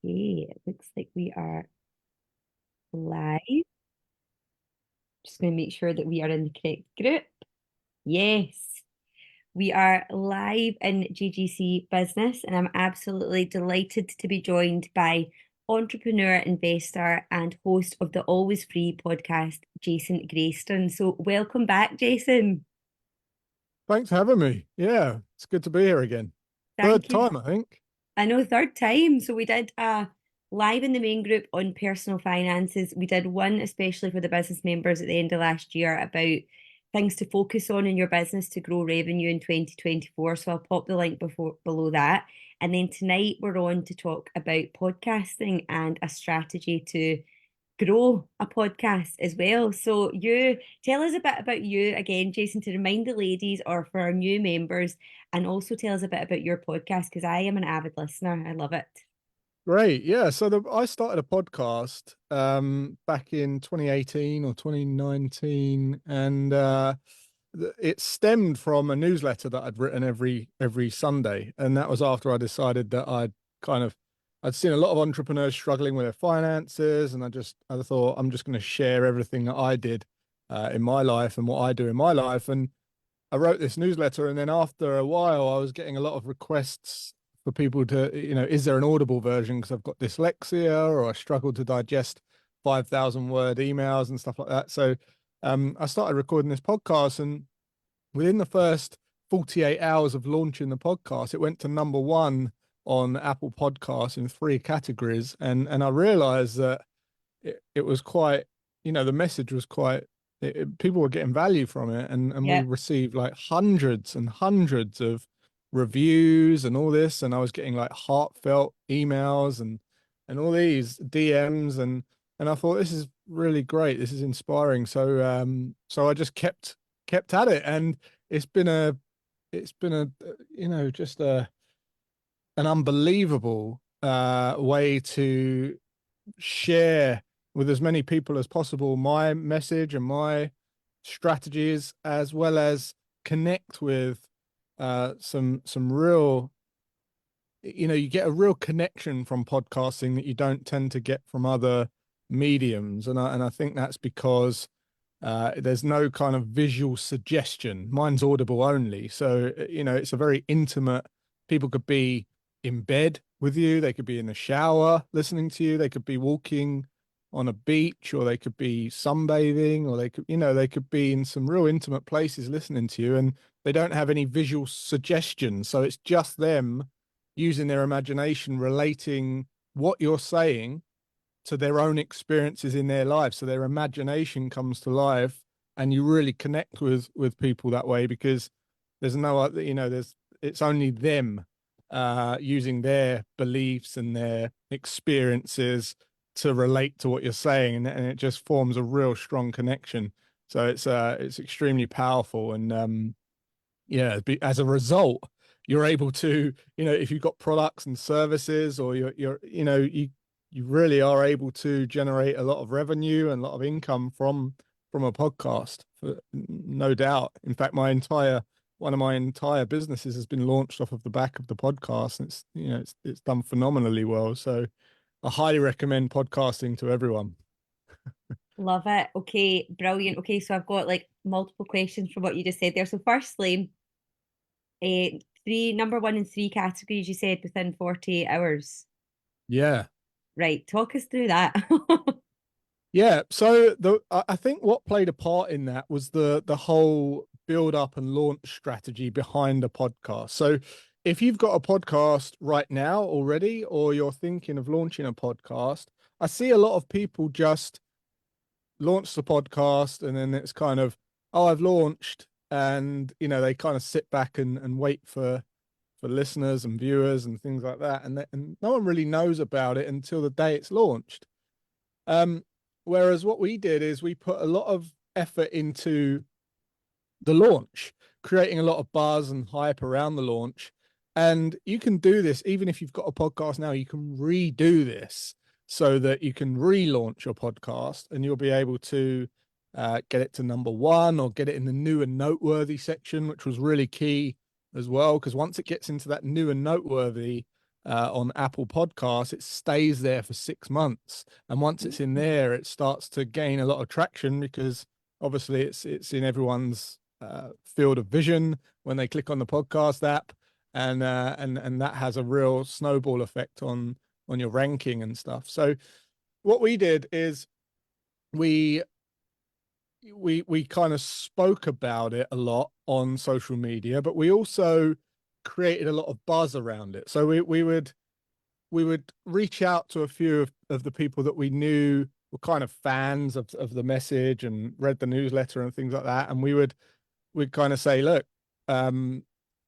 Okay, it looks like we are live. Just going to make sure that we are in the correct group. Yes, we are live in GGC Business, and I'm absolutely delighted to be joined by entrepreneur, investor, and host of the Always Free podcast, Jason Graystone. So, welcome back, Jason. Thanks for having me. Yeah, it's good to be here again. Third Thank you. time, I think. I know, third time. So we did a live in the main group on personal finances. We did one especially for the business members at the end of last year about things to focus on in your business to grow revenue in 2024. So I'll pop the link below that. And then tonight we're on to talk about podcasting and a strategy to grow a podcast as well. So you tell us a bit about you again, Jason, to remind the ladies or for our new members, and also tell us a bit about your podcast because I am an avid listener. I love it. Great. Yeah. I started a podcast back in 2018 or 2019, and it stemmed from a newsletter that I'd written every Sunday, and that was after I decided that I'd seen a lot of entrepreneurs struggling with their finances, and I thought I'm just going to share everything that I did in my life and what I do in my life. And I wrote this newsletter, and then after a while, I was getting a lot of requests for people to, is there an audible version? Because I've got dyslexia or I struggle to digest 5,000 word emails and stuff like that. So I started recording this podcast, and within the first 48 hours of launching the podcast, it went to number one on Apple Podcasts in three categories. And I realized that it was quite, the message was quite, people were getting value from it. And we Yeah. received like hundreds and hundreds of reviews and all this. And I was getting like heartfelt emails and all these DMs. And I thought, this is really great. This is inspiring. So I just kept at it. And it's been a, just an unbelievable way to share with as many people as possible my message and my strategies, as well as connect with some real, you get a real connection from podcasting that you don't tend to get from other mediums. And I think that's because there's no kind of visual suggestion. Mine's audible only. So, it's a very intimate, people could be in bed with you, they could be in the shower listening to you, they could be walking on a beach, or they could be sunbathing, or they could be in some real intimate places listening to you, and they don't have any visual suggestion. So it's just them using their imagination, relating what you're saying to their own experiences in their life. So their imagination comes to life, and you really connect with people that way, because there's no other, it's only them using their beliefs and their experiences to relate to what you're saying, and it just forms a real strong connection. So it's extremely powerful. And yeah, as a result, you're able to, if you've got products and services, or you really are able to generate a lot of revenue and a lot of income from a podcast, no doubt. In fact, one of my entire businesses has been launched off of the back of the podcast, and it's done phenomenally well. So I highly recommend podcasting to everyone. Love it. Okay, brilliant. Okay, so I've got like multiple questions from what you just said there. So firstly, number one and three categories you said within 48 hours. Yeah. Right, talk us through that. Yeah, so I think what played a part in that was the whole build up and launch strategy behind a podcast. So if you've got a podcast right now already, or you're thinking of launching a podcast, I see a lot of people just launch the podcast, and then it's kind of, oh, I've launched, and they kind of sit back and wait for listeners and viewers and things like that, and no one really knows about it until the day it's launched. Um, Whereas what we did is we put a lot of effort into the launch, creating a lot of buzz and hype around the launch. And you can do this even if you've got a podcast now. You can redo this so that you can relaunch your podcast, and you'll be able to get it to number one, or get it in the new and noteworthy section, which was really key as well. Because once it gets into that new and noteworthy, on Apple Podcasts, it stays there for 6 months. And once it's in there, it starts to gain a lot of traction because obviously it's in everyone's field of vision when they click on the podcast app, and that has a real snowball effect on your ranking and stuff. So what we did is we we kind of spoke about it a lot on social media, but we also created a lot of buzz around it. So we would reach out to a few of the people that we knew were kind of fans of the message and read the newsletter and things like that. And we'd kind of say, look,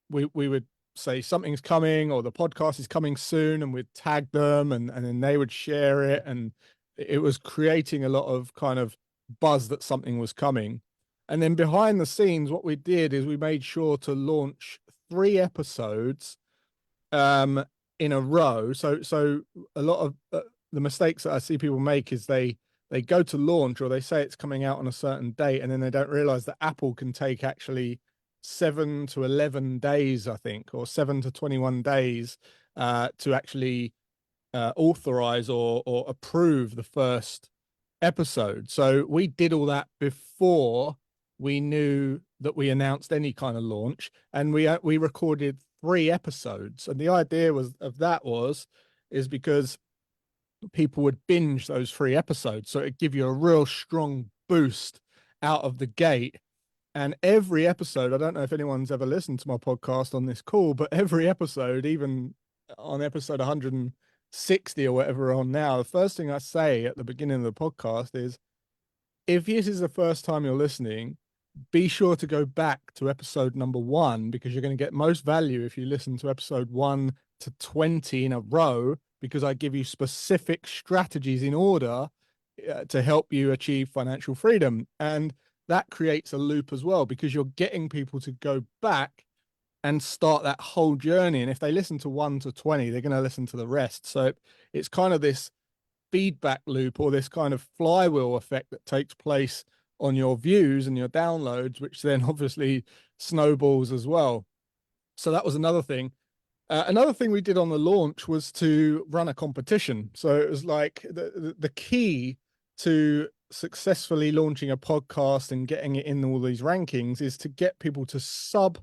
we would say something's coming or the podcast is coming soon, and we'd tag them, and then they would share it, and it was creating a lot of kind of buzz that something was coming. And then behind the scenes, what we did is we made sure to launch 3 episodes in a row. So a lot of the mistakes that I see people make is they go to launch, or they say it's coming out on a certain date, and then they don't realize that Apple can take actually 7 to 11 days, I think, or 7 to 21 days to actually authorize or approve the first episode. So we did all that before we knew that we announced any kind of launch, and we recorded 3 episodes. And the idea is because people would binge those 3 episodes, so it'd give you a real strong boost out of the gate. And every episode, I don't know if anyone's ever listened to my podcast on this call, but every episode, even on episode 160 or whatever we're on now, the first thing I say at the beginning of the podcast is, if this is the first time you're listening, be sure to go back to episode number 1, because you're going to get most value if you listen to episode 1 to 20 in a row, because I give you specific strategies in order to help you achieve financial freedom. And that creates a loop as well, because you're getting people to go back and start that whole journey. And if they listen to 1 to 20, they're going to listen to the rest. So it's kind of this feedback loop, or this kind of flywheel effect that takes place on your views and your downloads, which then obviously snowballs as well. So that was another thing. Another thing we did on the launch was to run a competition. So it was like the key to successfully launching a podcast and getting it in all these rankings is to get people to sub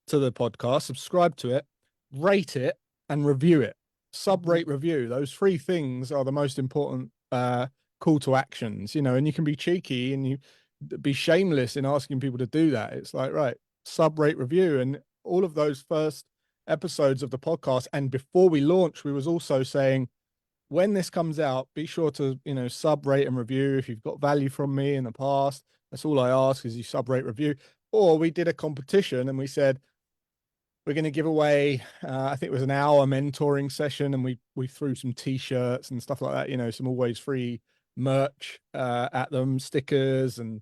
to the podcast, subscribe to it, rate it, and review it. Sub, rate, review. Those 3 things are the most important call to actions, and you can be cheeky and you be shameless in asking people to do that. It's like, right, sub, rate, review. And all of those first episodes of the podcast, and before we launched, we was also saying, when this comes out, be sure to, sub, rate, and review. If you've got value from me in the past, that's all I ask, is you sub, rate, review. Or we did a competition and we said, we're going to give away, I think it was an hour mentoring session, and we threw some t-shirts and stuff like that, some always free merch at them, stickers and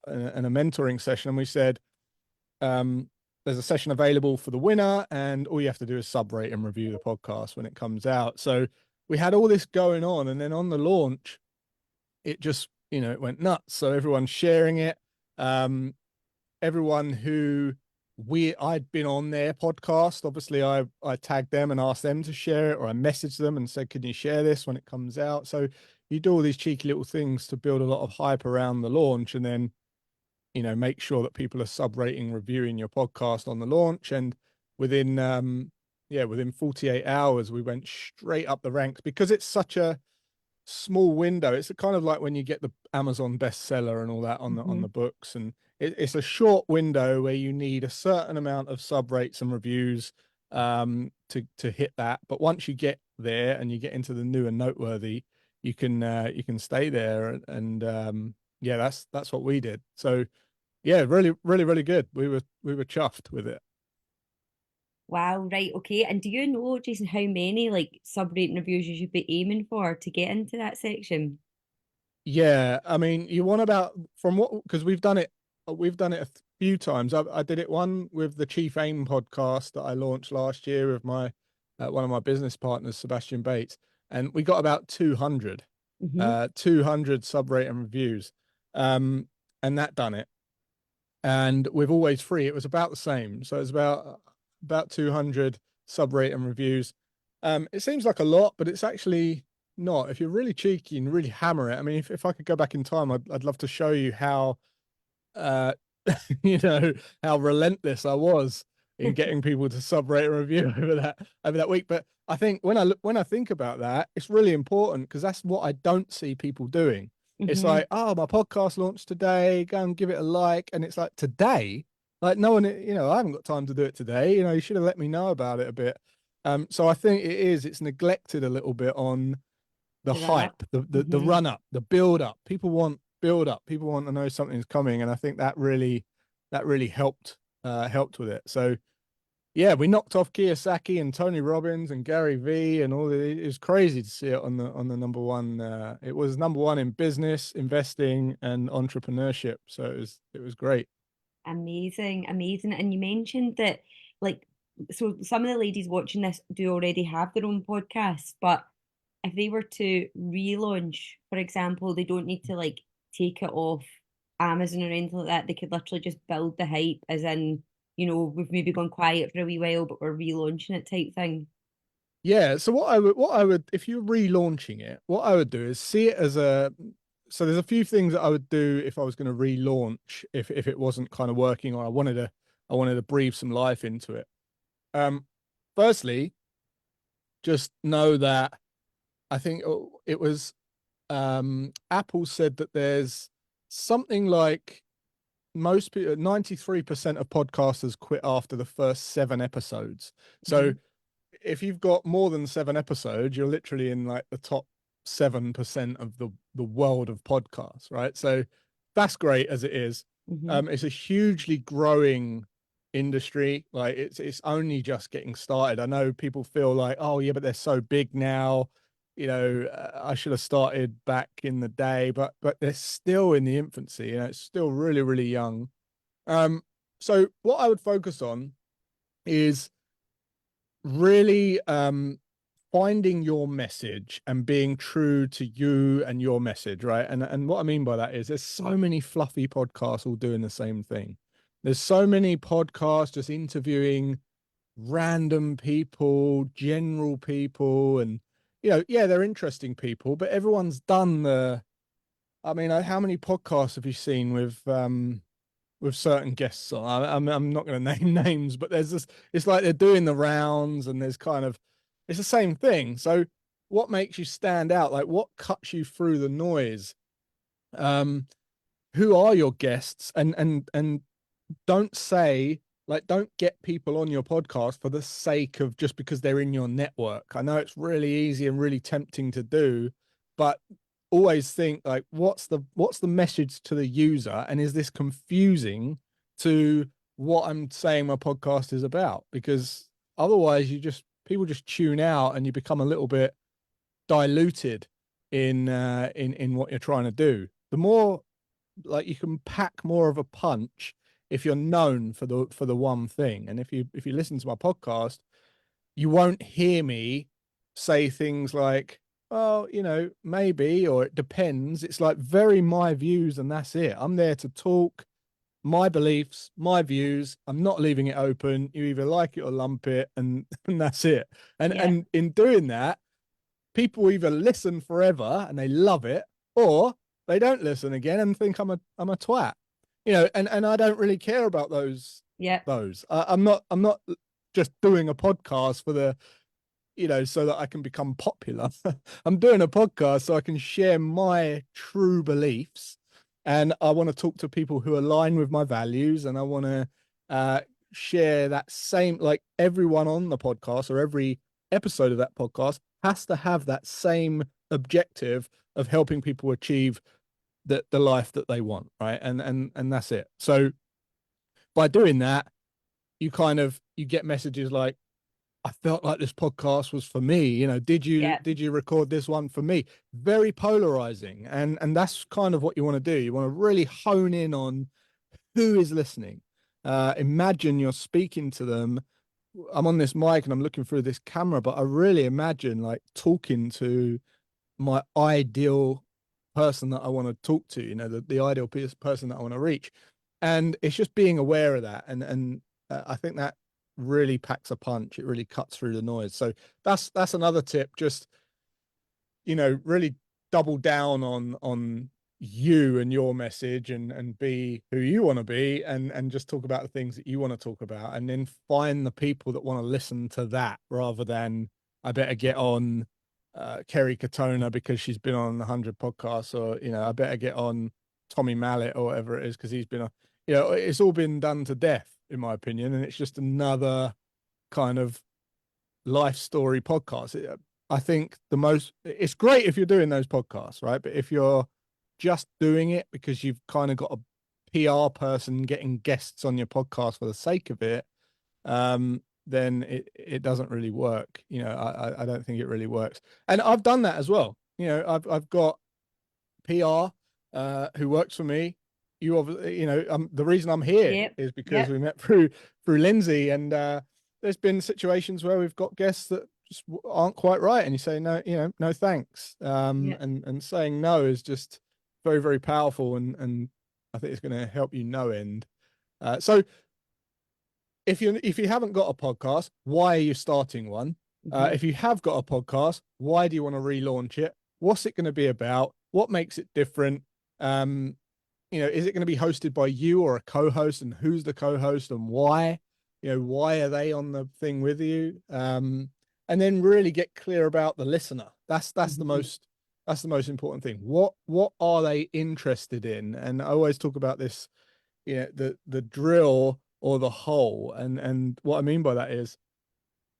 a mentoring session. And we said, there's a session available for the winner, and all you have to do is sub, rate, and review the podcast when it comes out. So we had all this going on, and then on the launch, it just, it went nuts. So everyone's sharing it. Everyone who I'd been on their podcast, obviously I tagged them and asked them to share it, or I messaged them and said, can you share this when it comes out? So you do all these cheeky little things to build a lot of hype around the launch, and then make sure that people are sub, rating, reviewing your podcast on the launch. And within 48 hours we went straight up the ranks, because it's such a small window. It's kind of like when you get the Amazon bestseller and all that on the books, and it's a short window where you need a certain amount of sub, rates, and reviews to hit that. But once you get there and you get into the new and noteworthy, you can stay there. And yeah, that's what we did. So yeah, really, really, really good. We were chuffed with it. Wow, right, okay. And do you know, Jason, how many like sub rating reviews you should be aiming for to get into that section? Yeah, I mean, you want about, from what, because we've done it a few times. I did it one with the Chief Aim podcast that I launched last year with my one of my business partners, Sebastian Bates, and we got about 200, Hmm. 200 sub rate and reviews, and that done it. And with Always Free, it was about the same. So it's about 200 sub rate and reviews. It seems like a lot, but it's actually not. If you're really cheeky and really hammer it, I mean, if I could go back in time, I'd love to show you how, uh, you know, how relentless I was in getting people to sub rate and review over that week. But I think when I think about that, it's really important because that's what I don't see people doing. It's Hmm. like, oh, my podcast launched today, go and give it a like. And it's like, today? Like, no one, I haven't got time to do it today. You should have let me know about it a bit. So I think it's neglected a little bit on the To run up. hype, the Hmm. run up, the build up. People want build up. People want to know something's coming, and I think that really helped with it. So yeah, we knocked off Kiyosaki and Tony Robbins and Gary Vee and all. It was crazy to see it on the number one. It was number one in business, investing, and entrepreneurship. So it was great. Amazing, amazing. And you mentioned that, like, so some of the ladies watching this do already have their own podcasts, but if they were to relaunch, for example, they don't need to like take it off Amazon or anything like that. They could literally just build the hype, as in, we've maybe gone quiet for a wee while, but we're relaunching it type thing. Yeah. So what I would, if you're relaunching it, what I would do is see it as a. So there's a few things that I would do if I was going to relaunch, if it wasn't kind of working, or I wanted to breathe some life into it. Um, Firstly, just know that I think it was Apple said that there's something like most people, 93% of podcasters quit after the first 7 episodes. So Hmm. if you've got more than 7 episodes, you're literally in like the top 7% of the world of podcasts, right? So that's great as it is. Hmm. It's a hugely growing industry. Like it's only just getting started. I know people feel like, oh yeah, but they're so big now. I should have started back in the day, but they're still in the infancy. It's still really, really young. So what I would focus on is really finding your message and being true to you and your message, right? And what I mean by that is there's so many fluffy podcasts all doing the same thing. There's so many podcasts just interviewing random people, general people, and yeah, they're interesting people, but everyone's done I mean, how many podcasts have you seen with certain guests on? I'm not going to name names, but there's this. It's like they're doing the rounds, and there's kind of it's the same thing. So, what makes you stand out? Like, what cuts you through the noise? Um, who are your guests? And don't say don't get people on your podcast for the sake of just because they're in your network. I know it's really easy and really tempting to do, but always think like what's the message to the user, and is this confusing to what I'm saying my podcast is about? Because otherwise people just tune out and you become a little bit diluted in what you're trying to do. The more like you can pack more of a punch if you're known for the one thing. And if you listen to my podcast, you won't hear me say things like, oh, maybe, or it depends. It's like very my views, and that's it. I'm there to talk my beliefs, my views. I'm not leaving it open. You either like it or lump it, and and that's it. And Yeah, and in doing that, people either listen forever and they love it, or they don't listen again and think I'm a twat. And I don't really care about those. yeah, I'm not just doing a podcast for so that I can become popular. I'm doing a podcast so I can share my true beliefs, and I want to talk to people who align with my values, and I want to uh, share that same, like everyone on the podcast or every episode of that podcast has to have that same objective of helping people achieve the life that they want, right? And that's it. So by doing that, you get messages like, I felt like this podcast was for me. Did you yeah, did you record this one for me? Very polarizing, and that's kind of what you want to do. You want to really hone in on who is listening. Imagine you're speaking to them. I'm on this mic and I'm looking through this camera, but I really imagine like talking to my ideal person that I want to talk to. The ideal person that I want to reach, and it's just being aware of that. And I think really packs a punch. It really cuts through the noise. So that's another tip. Just, really double down on you and your message, and be who you want to be, and just talk about the things that you want to talk about, and then find the people that want to listen to that, rather than I better get on Kerry Katona because she's been on 100 podcasts, or I better get on Tommy Mallet or whatever it is because he's been on. It's all been done to death in my opinion, and it's just another kind of life story podcast. I think it's great if you're doing those podcasts, right? But if you're just doing it because you've kind of got a PR person getting guests on your podcast for the sake of it, then it doesn't really work. I don't think it really works. And I've done that as well. I've got PR who works for me. You obviously, the reason I'm here Yep. is because Yep. we met through Lindsay, and there's been situations where we've got guests that just aren't quite right, and you say no, no thanks. Yep. And saying no is just very, very powerful, and I think it's going to help you no end. So if you haven't got a podcast, why are you starting one? Mhm. If you have got a podcast, why do you want to relaunch it? What's it going to be about? What makes it different? Is it going to be hosted by you or a co-host, and who's the co-host and why? Why are they on the thing with you? And then really get clear about the listener. That's the Mhm. most important thing. What are they interested in? And I always talk about this, the drill or the hole. And what I mean by that is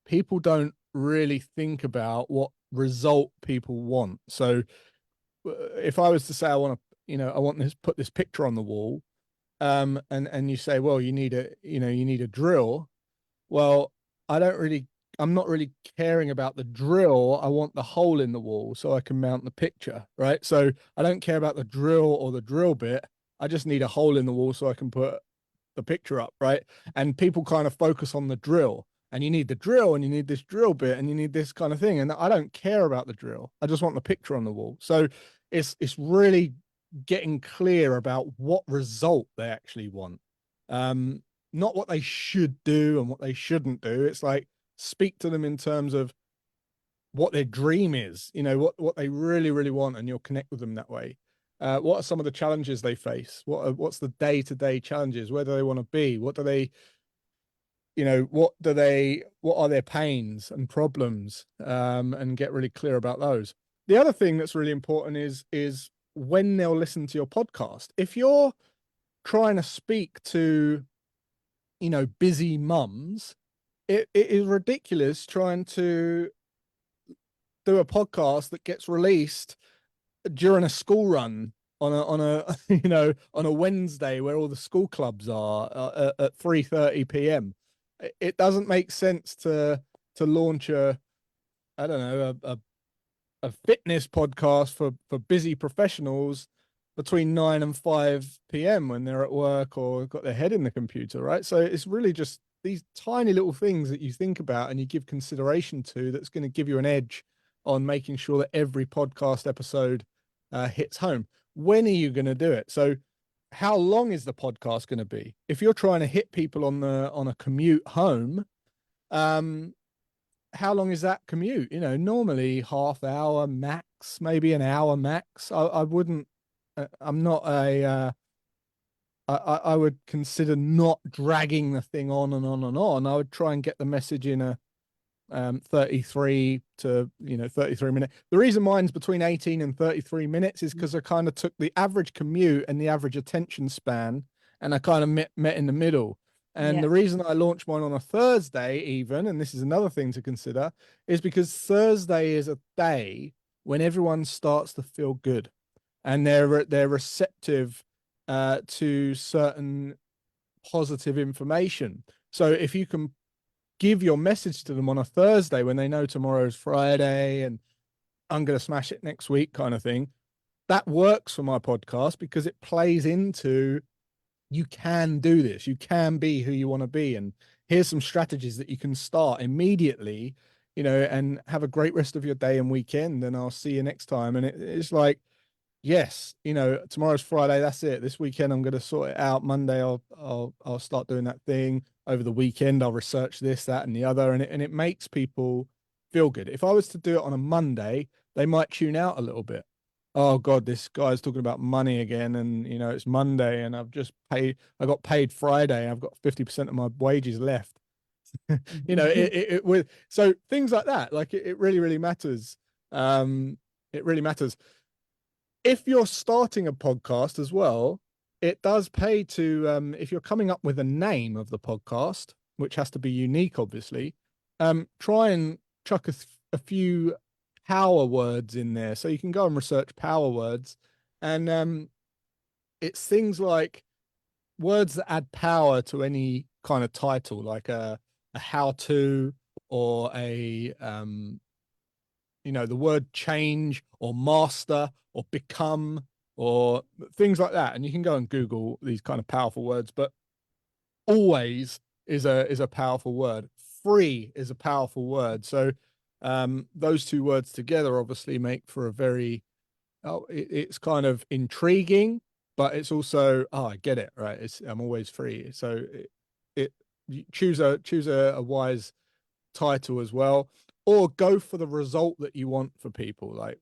people don't really think about what result people want. So if I was to say I want this put this picture on the wall, and you say, well, you need a drill. Well, I don't really I'm not really caring about the drill. I want the hole in the wall so I can mount the picture, right? So I don't care about the drill or the drill bit. I just need a hole in the wall so I can put the picture up, right? And people kind of focus on the drill, and you need the drill, and you need this drill bit, and you need this kind of thing. And I don't care about the drill. I just want the picture on the wall. So it's really getting clear about what result they actually want. Not what they should do and what they shouldn't do. It's like speak to them in terms of what their dream is, what they really, really want, and you'll connect with them that way. What are some of the challenges they face? What's the day-to-day challenges? Where do they want to be? What are their pains and problems? And get really clear about those. The other thing that's really important is when they'll listen to your podcast. If you're trying to speak to, busy mums, it is ridiculous trying to do a podcast that gets released during a school run on a on a Wednesday where all the school clubs are at 3:30 p.m. It doesn't make sense to launch a I don't know a fitness podcast for busy professionals between 9 and 5 p.m. when they're at work or got their head in the computer, right? So it's really just these tiny little things that you think about and you give consideration to that's going to give you an edge on making sure that every podcast episode hits home. When are you going to do it? So how long is the podcast going to be? If you're trying to hit people on a commute home, how long is that commute? Normally half hour max, maybe an hour max. I wouldn't. I'm not a. I would consider not dragging the thing on and on and on. I would try and get the message in a 33 to 33 minutes. The reason mine's between 18 and 33 minutes is because I kind of took the average commute and the average attention span, and I kind of met in the middle. And Yeah. the reason I launched mine on a Thursday, even, and this is another thing to consider, is because Thursday is a day when everyone starts to feel good, and they're receptive to certain positive information. So if you can give your message to them on a Thursday when they know tomorrow's Friday and I'm going to smash it next week kind of thing, that works for my podcast because it plays into you can do this, you can be who you want to be, and here's some strategies that you can start immediately, and have a great rest of your day and weekend, and I'll see you next time. And it's like yes, tomorrow's Friday. That's it. This weekend I'm going to sort it out. Monday I'll start doing that thing. Over the weekend I'll research this, that, and the other, and it makes people feel good. If I was to do it on a Monday, they might tune out a little bit. Oh God, this guy's talking about money again, and it's Monday, and I got paid Friday. I've got 50% of my wages left. It with so things like that, like it really, really matters. It really matters. If you're starting a podcast as well, it does pay to, if you're coming up with a name of the podcast, which has to be unique, obviously, try and chuck a few power words in there. So you can go and research power words. And it's things like words that add power to any kind of title, like a how to, or the word change or master or become or things like that. And you can go and Google these kind of powerful words, but always is a powerful word. Free is a powerful word. So those two words together obviously make for a very, it's kind of intriguing, but it's also, I get it, right? I'm always free. So it you choose a wise title as well, or go for the result that you want for people. Like,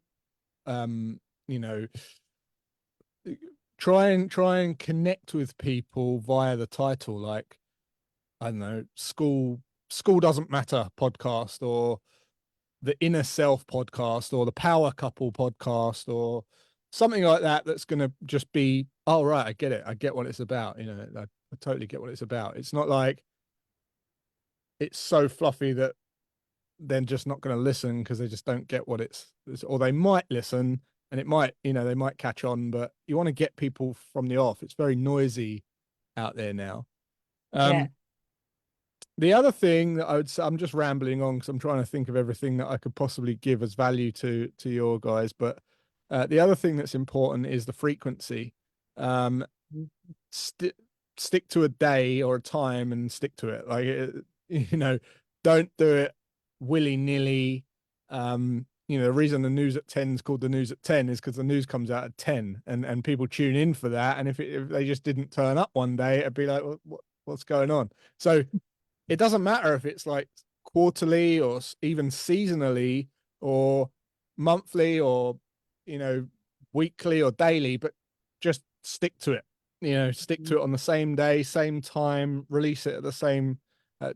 you know, try and connect with people via the title. Like, I don't know, school doesn't matter podcast, or the inner self podcast, or the power couple podcast, or something like that. That's going to just be, oh right, I get it. I get what it's about. I totally get what it's about. It's not like it's so fluffy that they're just not going to listen because they just don't get what or they might listen and it might, they might catch on, but you want to get people from the off. It's very noisy out there now. Yeah. Um, the other thing that I would say, I'm just rambling on because I'm trying to think of everything that I could possibly give as value to your guys, but the other thing that's important is the frequency. Um, st Stick to a day or a time and stick to it. Like, don't do it willy-nilly. The reason the news at 10 is called the news at 10 is because the news comes out at 10, and people tune in for that. And if they just didn't turn up one day, it'd be like, what's going on? So it doesn't matter if it's like quarterly or even seasonally or monthly or, you know, weekly or daily, but just stick to it. Stick to it on the same day, same time, release it at the same.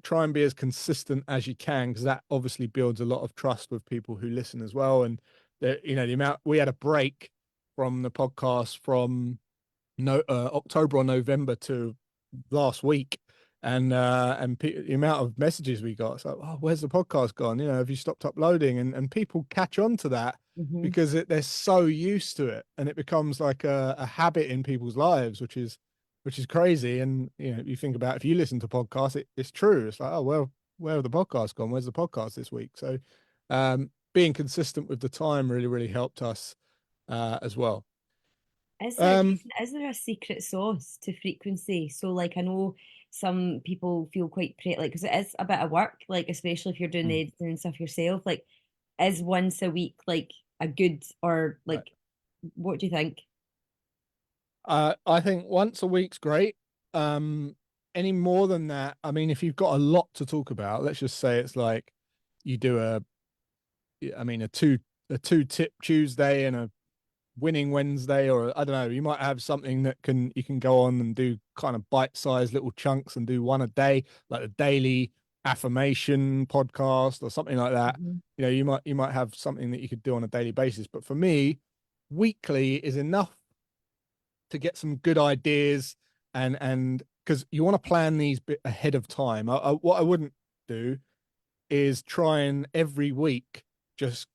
Try and be as consistent as you can, because that obviously builds a lot of trust with people who listen as well. And the amount we had a break from the podcast from no October or November to last week, and the amount of messages we got, it's like, oh, where's the podcast gone? Have you stopped uploading? And people catch on to that Mm-hmm. because they're so used to it, and it becomes like a habit in people's lives, which is crazy. And you think about, if you listen to podcasts, it's true. It's like, oh well, where have the podcast gone? Where's the podcast this week? So being consistent with the time really, really helped us as well. Is there, Um, Jason, is there a secret sauce to frequency? So, like, I know some people feel quite like, because it is a bit of work, like, especially if you're doing the editing and stuff yourself. Like, is once a week like a good, or like, what do you think? I think once a week's great. Any more than that, I mean, if you've got a lot to talk about, let's just say it's like you do a two tip Tuesday and a winning Wednesday, or I don't know, you might have something that you can go on and do kind of bite-sized little chunks and do one a day, like a daily affirmation podcast or something like that. Mhm. You might have something that you could do on a daily basis. But for me, weekly is enough to get some good ideas, and because you want to plan these bit ahead of time. What I wouldn't do is try and every week just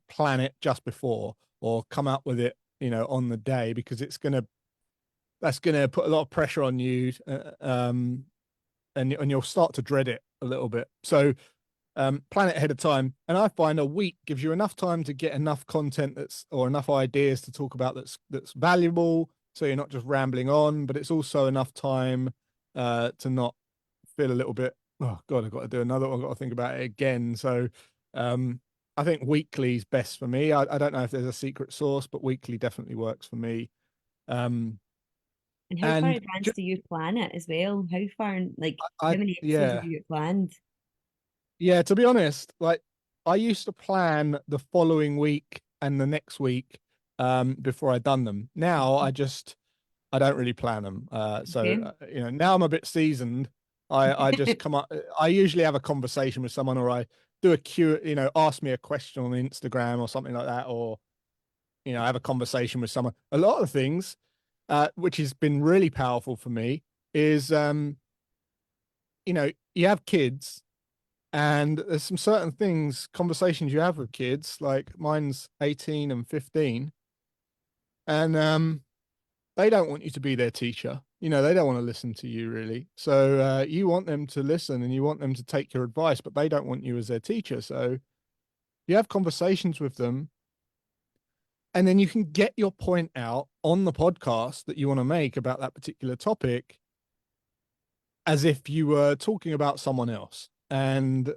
plan it just before, or come up with it, on the day, because that's gonna put a lot of pressure on you, and you'll start to dread it a little bit. So plan it ahead of time, and I find a week gives you enough time to get enough content or enough ideas to talk about that's valuable, so you're not just rambling on, but it's also enough time to not feel a little bit, oh god, I've got to do another one, I've got to think about it again. So I think weekly is best for me. I don't know if there's a secret sauce, but weekly definitely works for me. Um, And how far in and advance ju- do you plan it as well? How far, like, how many episodes have yeah, you got planned? yeah. To be honest, like I used to plan the following week and the next week before I'd done them. Now I don't really plan them. Okay. Now I'm a bit seasoned. I just come up. I usually have a conversation with someone, or I do a Q. Ask me a question on Instagram or something like that, or have a conversation with someone. A lot of things, which has been really powerful for me, is you have kids, and there's some certain things, conversations you have with kids, like mine's 18 and 15, and they don't want you to be their teacher. They don't want to listen to you really. So you want them to listen and you want them to take your advice, but they don't want you as their teacher. So you have conversations with them, and then you can get your point out on the podcast that you want to make about that particular topic as if you were talking about someone else. And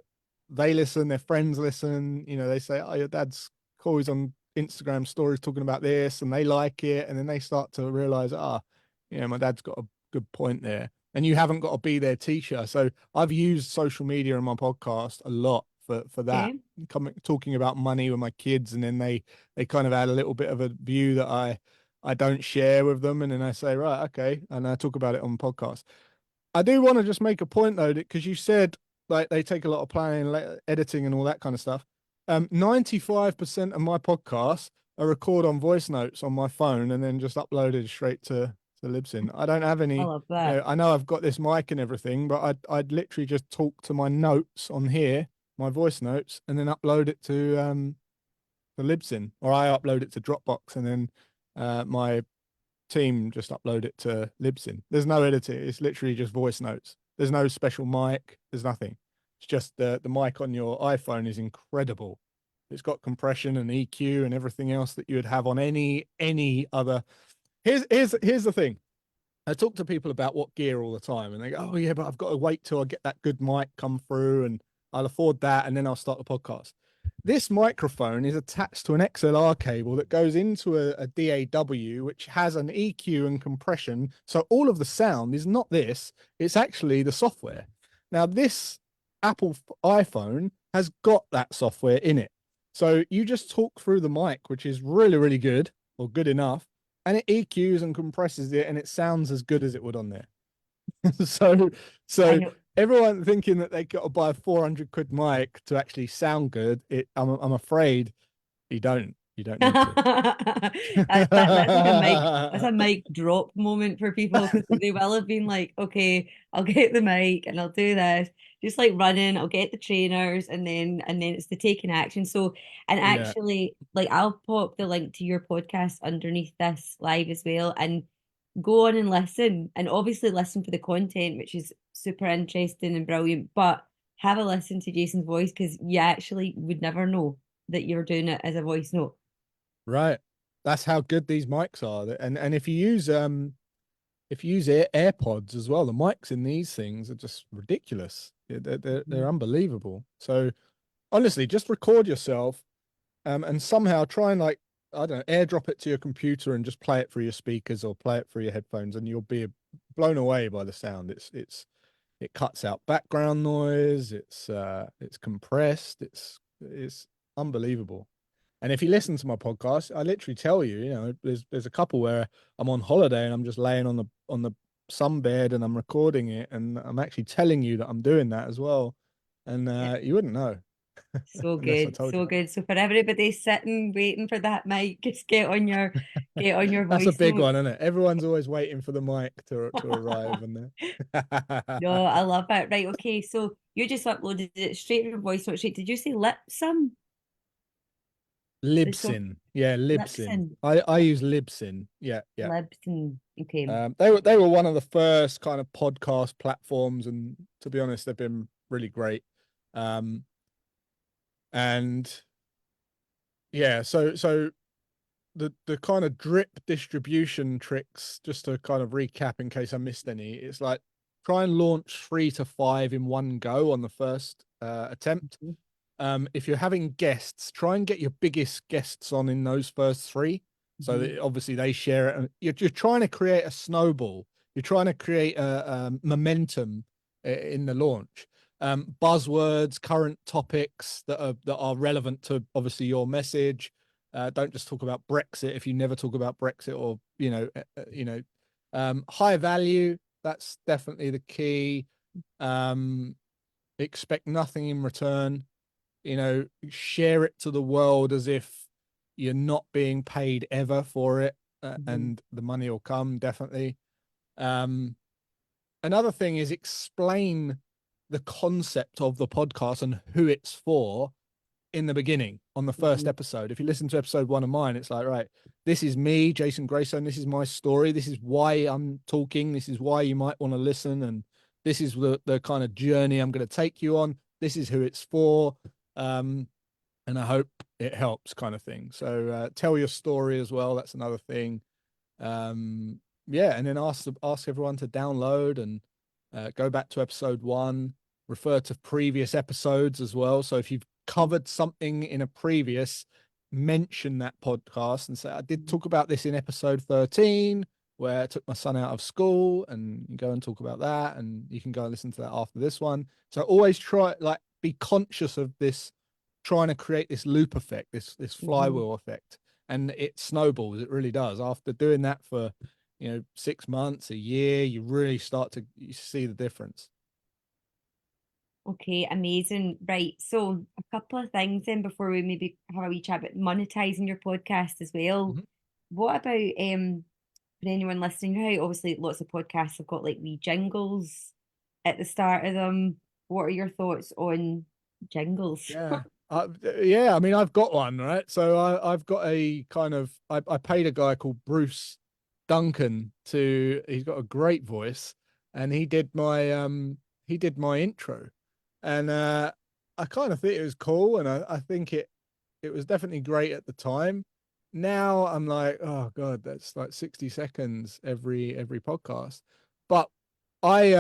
they listen, their friends listen, they say, "Oh, your dad's always on Instagram stories talking about this," and they like it. And then they start to realize, my dad's got a good point there. And you haven't got to be their teacher. So I've used social media in my podcast a lot for that. Okay. Talking about money with my kids, and then they kind of add a little bit of a view that I don't share with them, and then I say, right, okay, and I talk about it on podcast. I do want to just make a point though, because you said like they take a lot of planning, editing, and all that kind of stuff. 95% of my podcasts are recorded on voice notes on my phone and then just uploaded straight to Libsyn. I don't have I any. love that. I know I've got this mic and everything, but I'd literally just talk to my notes on here, my voice notes, and then upload it to Libsyn, or I upload it to Dropbox, and then my team just upload it to Libsyn. There's no editing. It's literally just voice notes. There's no special mic. There's nothing. It's just the mic on your iPhone is incredible. It's got compression and EQ and everything else that you would have on any other. Here's the thing. I talk to people about what gear all the time, and they go, "Oh yeah, but I've got to wait till I get that good mic come through, and I'll afford that, and then I'll start the podcast." This microphone is attached to an XLR cable that goes into a DAW, which has an EQ and compression. So all of the sound is not this, it's actually the software. Now, this Apple iPhone has got that software in it. So you just talk through the mic, which is really, really good or good enough, and it EQs and compresses it, and it sounds as good as it would on there. so, I so know. everyone thinking that they got to buy a 400 quid mic to actually sound good, I'm afraid you don't. You don't need to. That's like a mic drop moment for people because they will have been like, okay, I'll get the mic and I'll do this. Just like running, I'll get the trainers and then it's the taking action. So and Yeah. actually like I'll pop the link to your podcast underneath this live as well and go on and listen and obviously listen for the content, which is super interesting and brilliant, but have a listen to Jason's voice because you actually would never know that you're doing it as a voice note. Right. That's how good these mics are. And if you use AirPods as well, the mics in these things are just ridiculous. They're unbelievable. So honestly, just record yourself and somehow try and like I don't know, airdrop it to your computer and just play it through your speakers or play it through your headphones, and you'll be blown away by the sound. It cuts out background noise. It's compressed. It's unbelievable. And if you listen to my podcast, I literally tell you, there's a couple where I'm on holiday and I'm just laying on the sunbed and I'm recording it, and I'm actually telling you that I'm doing that as well, and Yeah. you wouldn't know So unless I good, told you. so good. So for everybody sitting waiting for that mic, just get on your That's a voice big one, notes. isn't it? Everyone's always waiting for the mic to arrive, and No, I love it. Right, okay. So you just uploaded it straight from voice note straight. Did you say Lipsum? The soft Libsyn, yeah, Libsyn. Lipson. I use Libsyn. Yeah, yeah. Libsyn. Okay. They were one of the first kind of podcast platforms, and to be honest, they've been really great. Um, and yeah, so the kind of drip distribution tricks, just to kind of recap in case I missed any, it's like try and launch 3 to 5 in one go on the first attempt. if you're having guests, try and get your biggest guests on in those first three, so Mhm. that obviously they share it. And you're trying to create a snowball. You're trying to create a momentum in the launch. Buzzwords, current topics that are relevant to obviously your message. Don't just talk about Brexit if you never talk about Brexit, or high value. That's definitely the key. Um, expect nothing in return. Share it to the world as if you're not being paid ever for it, Mhm. and the money will come definitely. Um, Another thing is explain the concept of the podcast and who it's for in the beginning on the first Mhm. episode. If you listen to episode one of mine, it's like, right, this is me, Jason Graystone. This is my story. This is why I'm talking. This is why you might want to listen. And this is the kind of journey I'm going to take you on. This is who it's for. Um, and I hope it helps, kind of thing. So tell your story as well. That's another thing. Um, yeah, and then ask everyone to download and go back to episode one, refer to previous episodes as well. So if you've covered something in a previous, mention that podcast and say, I did talk about this in episode 13, where I took my son out of school, and you go and talk about that, and you can go and listen to that after this one. So always try, like, be conscious of this, trying to create this loop effect, this Mhm. flywheel effect, and it snowballs. It really does. After doing that for 6 months, a year, you really start to you see the difference. Okay, amazing. Right. So a couple of things then before we maybe have a wee chat about monetizing your podcast as well. Mhm. What about for anyone listening now? Obviously lots of podcasts have got like wee jingles at the start of them. What are your thoughts on jingles? Yeah. Yeah, I mean, I've got one, right? So I've got a kind of, I paid a guy called Bruce Duncan he's got a great voice, and he did my intro. And I kind of think it was cool, and I think it was definitely great at the time. Now I'm like, oh God, that's like 60 seconds every podcast. But I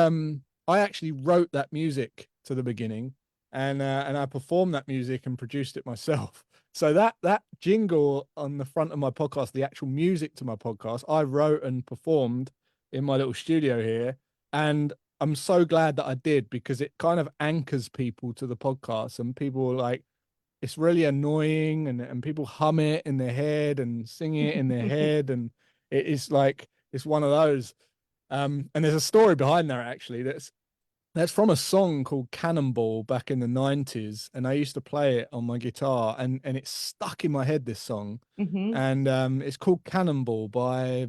actually wrote that music to the beginning, and I performed that music and produced it myself. So that jingle on the front of my podcast, the actual music to my podcast, I wrote and performed in my little studio here. And I'm so glad that I did, because it kind of anchors people to the podcast, and people are like, it's really annoying, and people hum it in their head and sing it in their head, and it is like it's one of those. And there's a story behind that, actually, that's from a song called Cannonball back in the 90s, and I used to play it on my guitar, and it's stuck in my head, this song. Hmm. And it's called Cannonball by, I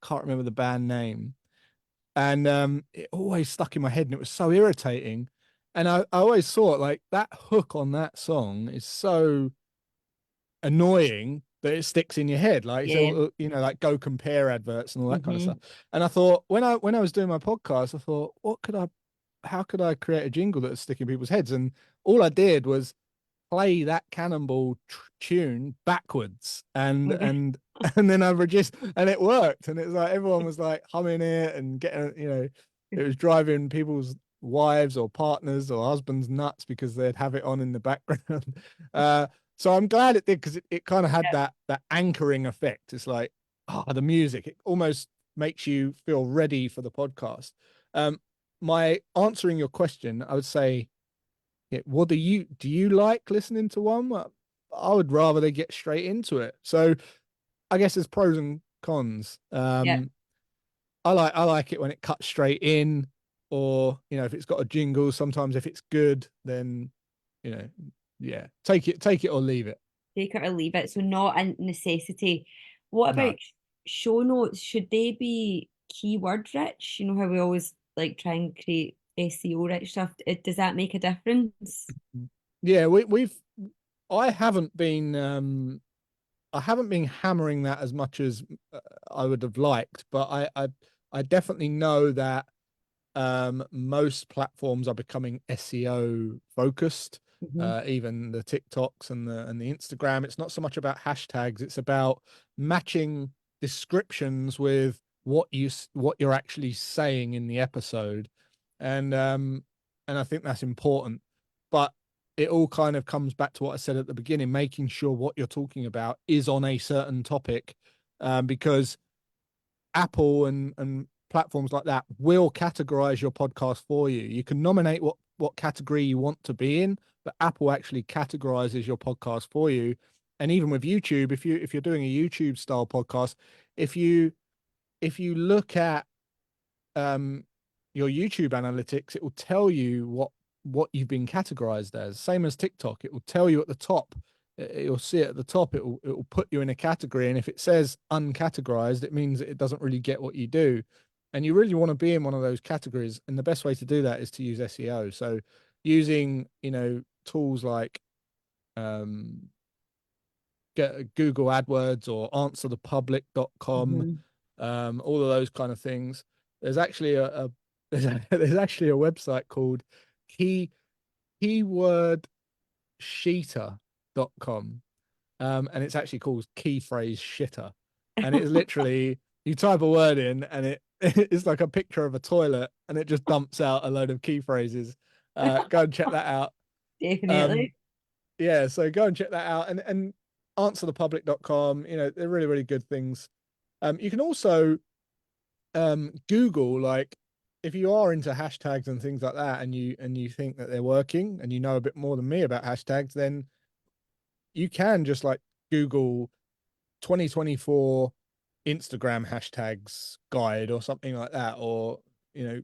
can't remember the band name. And it always stuck in my head, and it was so irritating. And I always thought, like, that hook on that song is so annoying that it sticks in your head. Like, Yeah. so like Go Compare adverts and all that kind of Hmm. stuff. And I thought, when I was doing my podcast, I thought, how could I create a jingle that would stick in people's heads? And all I did was play that Cannonball tune backwards, Okay. and then I reduced, and it worked. And it was like everyone was like humming it and getting, it was driving people's wives or partners or husbands nuts, because they'd have it on in the background. So I'm glad it did, because it kind of had that anchoring effect. It's like, the music, it almost makes you feel ready for the podcast. Um, my answering your question, I would say, yeah, what do you like listening to one? Well, I would rather they get straight into it. So I guess there's pros and cons. Yeah. I like it when it cuts straight in, or if it's got a jingle. Sometimes if it's good, then you know, yeah, take it or leave it. Take it or leave it. So not a necessity. What No. about show notes? Should they be keyword rich? You know how we always like try and create SEO rich stuff. Does that make a difference? Yeah, I haven't been hammering that as much as I would have liked, but I definitely know that most platforms are becoming SEO focused. Hmm. Even the TikToks and the Instagram. It's not so much about hashtags. It's about matching descriptions with what you're actually saying in the episode, and I think that's important. But it all kind of comes back to what I said at the beginning, making sure what you're talking about is on a certain topic, because Apple and platforms like that will categorize your podcast for you. You can nominate what category you want to be in, but Apple actually categorizes your podcast for you. And even with YouTube, if you're doing a YouTube style podcast, if you look at um your YouTube analytics, it will tell you what you've been categorized as. Same as TikTok, it will tell you at the top. You'll see it at the top. It will put you in a category, and if it says uncategorized, it means that it doesn't really get what you do. And you really want to be in one of those categories. And the best way to do that is to use SEO. So using tools like get Google AdWords or answerthepublic.com, Mhm. all of those kind of things. There's actually a there's actually a website called keyword sheeter.com, and it's actually called key phrase shitter, and it is literally you type a word in and it's like a picture of a toilet and it just dumps out a load of key phrases. Go and check that out. um Definitely. yeah, so go and check that out, and answerthepublic.com, they're really, really good things. You can also Google, like, if you are into hashtags and things like that, and you think that they're working, and you know a bit more than me about hashtags, then you can just like Google 2024 Instagram hashtags guide or something like that, or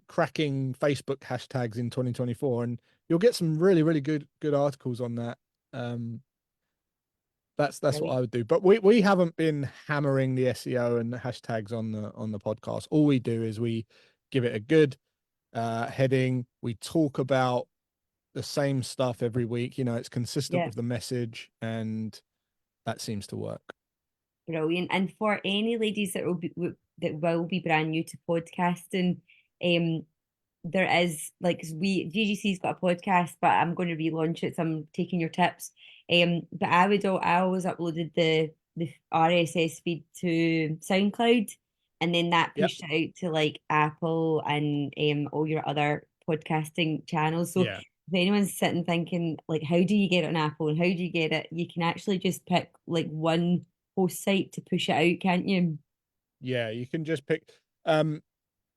cracking Facebook hashtags in 2024, and you'll get some really, really good articles on that. um that's what I Brilliant. would do. But we haven't been hammering the SEO and the hashtags on the podcast. All we do is we give it a good heading. We talk about the same stuff every week. It's consistent Yeah. with the message, and that seems to work. Brilliant. And for any ladies that will be brand new to podcasting, um, there is like 'cause GGC's got a podcast, but I'm going to relaunch it, so I'm taking your tips. But I always uploaded the RSS feed to SoundCloud, and then that Yep. pushed it out to like Apple and all your other podcasting channels. So Yeah. if anyone's sitting thinking like, how do you get it on Apple and how do you get it? You can actually just pick like one host site to push it out, can't you? Yeah. Um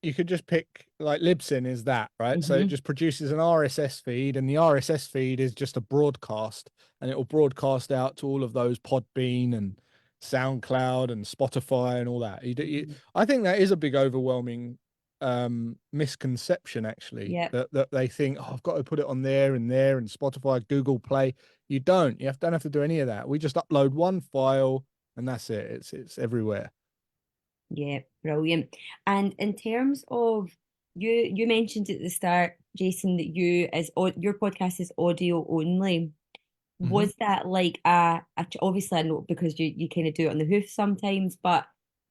you could just pick, like, Libsyn is that, right? So it Hmm. just produces an RSS feed, and the RSS feed is just a broadcast, and it will broadcast out to all of those Podbean and SoundCloud and Spotify and all that. I think that is a big overwhelming misconception, actually, Yep. that they think, oh, I've got to put it on there and Spotify, Google Play. You don't. Don't have to do any of that. We just upload one file and that's it. It's everywhere. Yeah, brilliant. And in terms of you mentioned at the start, Jason, that your podcast is audio only. Hmm. Was that like obviously I know because you kind of do it on the hoof sometimes, but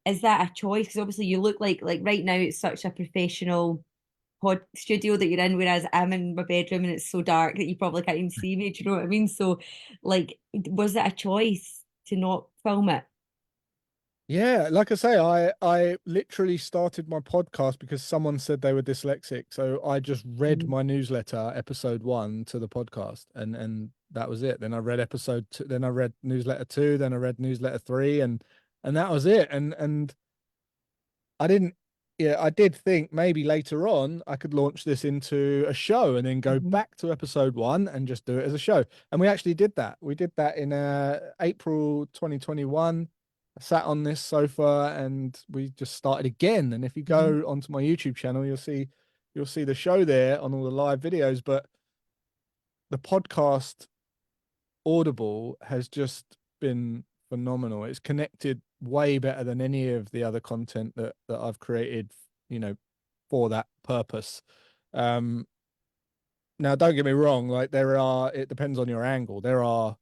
is that a choice? Because obviously you look like right now it's such a professional pod studio that you're in, whereas I'm in my bedroom and it's so dark that you probably can't even see me. Do you know what I mean? So like, was it a choice to not film it? Yeah, like I say, I literally started my podcast because someone said they were dyslexic. So I just read Mhm. my newsletter, episode one, to the podcast, and that was it. Then I read episode two, then I read newsletter two, then I read newsletter three, and that was it. And I didn't, yeah, I did think maybe later on I could launch this into a show and then go Mhm. back to episode one and just do it as a show. And we actually did that. We did that in April 2021. I sat on this sofa and we just started again. And if you Mhm. go onto my YouTube channel, you'll see the show there on all the live videos. But the podcast Audible has just been phenomenal. It's connected way better than any of the other content that I've created, you know, for that purpose. Um, Now, don't get me wrong, like, it depends on your angle.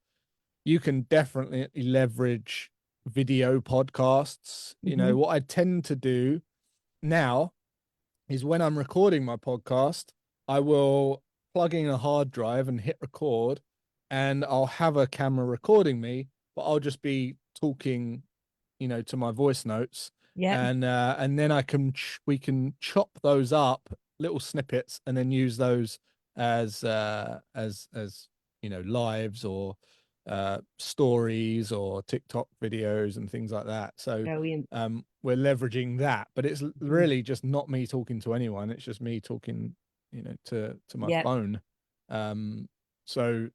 You can definitely leverage video podcasts. Mhm. What I tend to do now is when I'm recording my podcast, I will plug in a hard drive and hit record, and I'll have a camera recording me, but I'll just be talking, to my voice notes, Yep. and then we can chop those up, little snippets, and then use those as lives or stories or TikTok videos and things like that. So Brilliant. we're leveraging that, but it's Mhm. really just not me talking to anyone. It's just me talking, to my Yep. phone. So,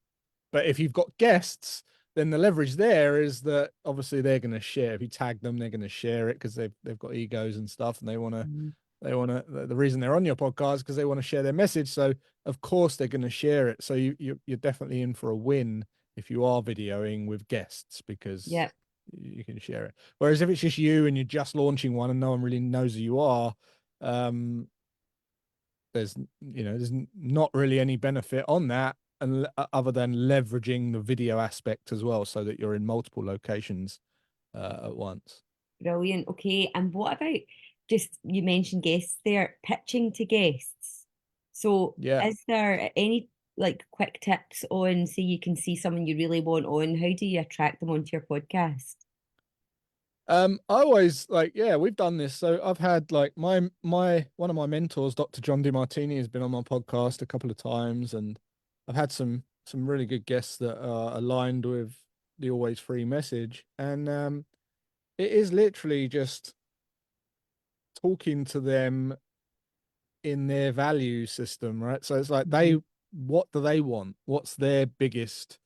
but if you've got guests, then the leverage there is that obviously they're going to share. If you tag them, they're going to share it because they've got egos and stuff, and Mhm. they want to. The reason they're on your podcast because they want to share their message. So of course they're going to share it. So you're definitely in for a win if you are videoing with guests because Yep. you can share it. Whereas if it's just you and you're just launching one and no one really knows who you are, um, there's not really any benefit on that and other than leveraging the video aspect as well so that you're in multiple locations at once. Brilliant. Okay. And what about just you mentioned guests there, pitching to guests. So Yeah. is there any like quick tips on, say you can see someone you really want on, how do you attract them onto your podcast? I always like, yeah, we've done this. So I've had like my one of my mentors, Dr. John DeMartini, has been on my podcast a couple of times, and I've had some really good guests that are aligned with the always free message. And it is literally just talking to them in their value system, right? So it's like Mhm. what do they want? What's their biggest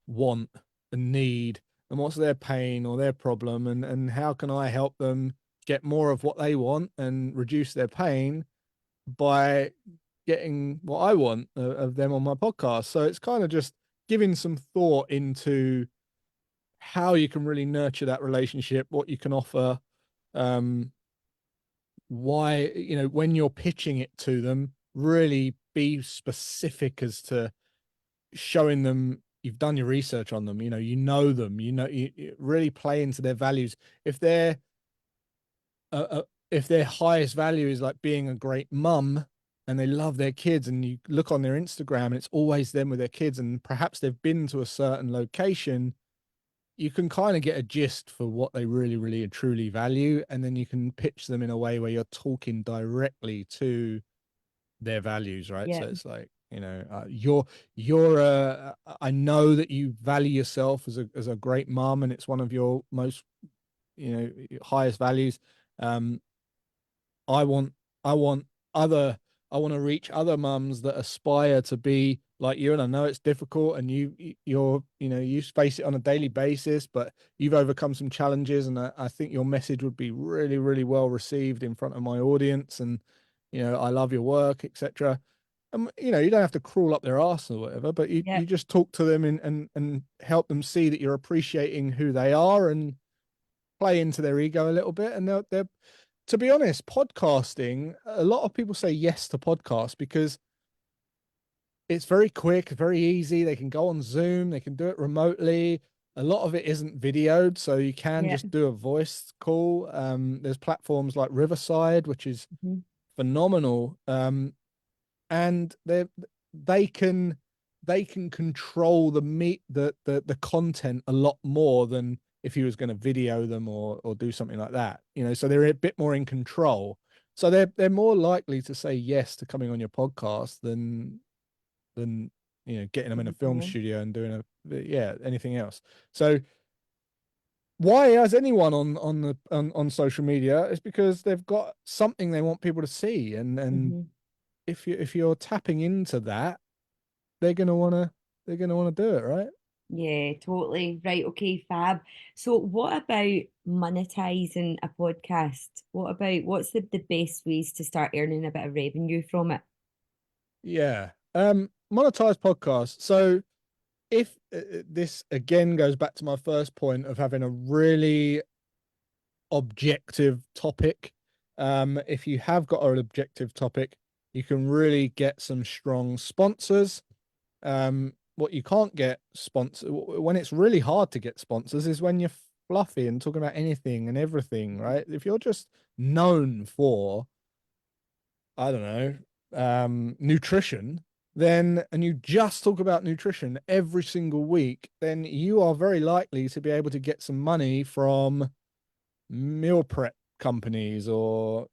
want and need, and what's their pain or their problem, and how can I help them get more of what they want and reduce their pain by getting what I want of them on my podcast. So it's kind of just giving some thought into how you can really nurture that relationship, what you can offer, um, why, when you're pitching it to them, really be specific as to showing them you've done your research on them, them, you really play into their values. If if their highest value is like being a great mum and they love their kids, and you look on their Instagram and it's always them with their kids, and perhaps they've been to a certain location, you can kind of get a gist for what they really, really and truly value. And then you can pitch them in a way where you're talking directly to their values, right? So Yeah. it's like, I know that you value yourself as a great mom, and it's one of your most, highest values. Um, I want, I want other, I want to reach other mums that aspire to be like you. And I know it's difficult, and you face it on a daily basis, but you've overcome some challenges. And I think your message would be really, really well received in front of my audience. And, I love your work, etc. You don't have to crawl up their arse or whatever, but you Yep. just talk to them and help them see that you're appreciating who they are and play into their ego a little bit. And they're to be honest, podcasting, a lot of people say yes to podcasts because it's very quick, very easy. They can go on Zoom, they can do it remotely. A lot of it isn't videoed, so you can Yep. just do a voice call. There's platforms like Riverside, which is Mhm. phenomenal. And they can they can control the meat the content a lot more than if he was going to video them or do something like that, so they're a bit more in control, so they're more likely to say yes to coming on your podcast than getting them in a film Okay. studio and doing yeah, anything else. So why has anyone on social media is because they've got something they want people to see, and Mhm. if you're tapping into that, they're gonna wanna do it, right? Yeah, totally. Right. Okay, fab. So what about monetizing a podcast? What's the best ways to start earning a bit of revenue from it? Yeah. Monetized podcast. So if this again goes back to my first point of having a really objective topic, if you have got an objective topic, you can really get some strong sponsors. What you can't get sponsor when it's really hard to get sponsors is when you're fluffy and talking about anything and everything, right? If you're just known for, I don't know, nutrition, then and you just talk about nutrition every single week, then you are very likely to be able to get some money from meal prep companies or